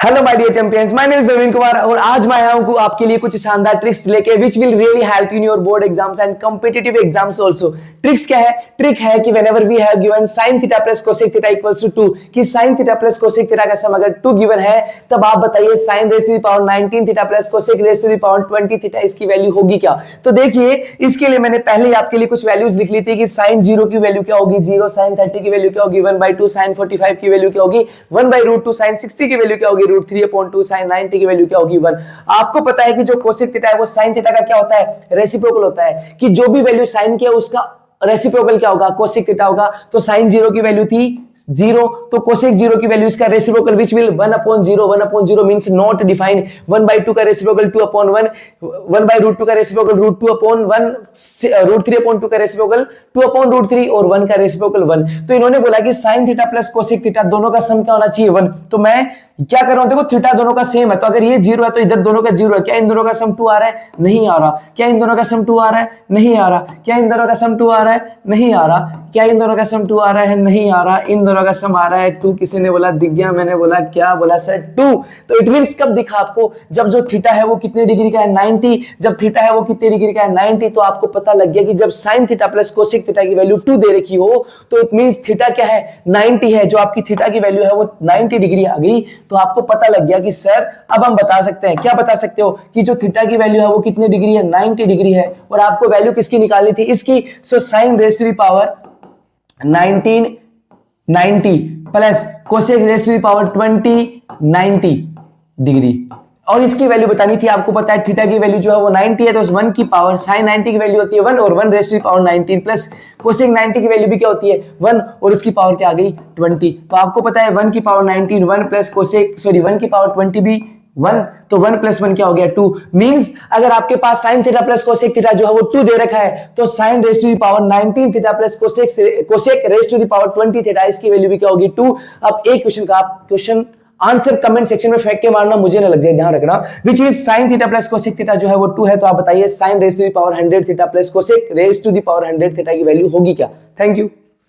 Hello my dear champions, my name is Naveen Kumar और आज मैं आया हूं आपके लिए कुछ शानदार ट्रिक्स लेके which will really help in your board exams and competitive exams also. Tricks क्या है? ट्रिक है कि whenever we have given sin theta plus cosec theta equals to 2 कि sin theta plus cosec theta का sum अगर 2 given है तब आप बताइए sin raise to the power 19 theta plus cosec raise to the power 20 theta इसकी value होगी क्या। तो देखिए इसके लिए मैंने पहले ही आपके लिए कुछ वैल्यूज लिख ली थी कि sin 0 की वैल्यू क्या होगी 0, sin 30 की वैल्यू क्या होगी 1/2, sin 45 की वैल्यू क्या होगी 1/√2, sin 60 की वैल्यू क्या होगी √3/2, sin 90 की वैल्यू क्या होगी 1। आपको पता है कि जो कोसेक थीटा है वो sin थीटा का क्या होता है, रेसिप्रोकल होता है कि जो भी वैल्यू sin की है उसका रेसिप्रोकल क्या होगा, कोसेक थीटा होगा। तो sin 0 की वैल्यू थी 0, तो कोसेक 0 की वैल्यू इसका reciprocal which will 1/0, 1/0 means not define, 1/2 का रेसिप्रोकल 2/1, 1/√2 का रेसिप्रोकल √2/1, √3/2 का रेसिप्रोकल 2/√3 और 1 का रेसिप्रोकल 1। तो इन्होंने बोला कि sin theta plus cosec theta दोनों का सम क्या होना चाहिए 1। तो मैं क्या कर रहा हूं, देखो थीटा दोनों का सेम है तो अगर ये 0 है तो इधर दोनों का 0 है। क्या इन दोनों का सम 2 आ रहा है? नहीं आ रहा। क्या इन दोनों का सम 2 आ रहा है? नहीं आ रहा। क्या इन दोनों का सम 2 आ रहा है? नहीं आ रहा। क्या इन दोनों का सम 2 आ रहा है? नहीं आ रहा। इन दोनों का सम आ रहा है 2। किसी ने बोला दिख गया, मैंने बोला क्या बोला सर 2। तो इट मींस कब दिखा आपको, जब जो थीटा है वो कितने डिग्री का है 90। जब थीटा है वो कितने डिग्री का है 90 तो आपको पता लग गया कि जब sin theta plus cosec theta की वैल्यू 2 दे रखी हो तो इट मींस थीटा क्या है 90 है। जो आपकी थीटा की वैल्यू है वो 90 डिग्री आ गई। तो आपको पता लग गया कि सर अब हम बता सकते हैं, क्या बता सकते हो कि जो थीटा की वैल्यू है वो कितने डिग्री है 90 डिग्री है। और आपको वैल्यू किसकी निकालनी थी इसकी, so sin raise to the power 1990 plus cosec raise to the power 20 90 degree और इसकी वैल्यू बतानी थी। आपको पता है थीटा की वैल्यू जो है वो 90 है तो 1 की पावर sin 90 की वैल्यू होती है 1 और 1 raise to the power 19 plus cosec 90 की वैल्यू भी क्या होती है 1 और उसकी पावर क्या आ गई 20। तो आपको पता है 1 की पावर 19 1 प्लस कोसेक 1 की पावर 20 भी 1, तो 1 + 1 क्या हो गया 2। मींस अगर आपके पास sin theta plus cosec theta जो है वो 2 दे रखा है तो sin raise to the power 19 theta plus cosec raise to the power 20 theta इसकी वैल्यू भी क्या होगी 2। अब एक क्वेश्चन का आप क्वेश्चन आंसर कमेंट सेक्शन में फेंक के मारना, मुझे ना लग जाए, ध्यान रखना। Which is sin theta plus cosec theta जो है वो 2 है तो आप बताइए sin raise to the power 100 theta plus cosec raise to the power 100 theta की वैल्यू होगी क्या। Thank you.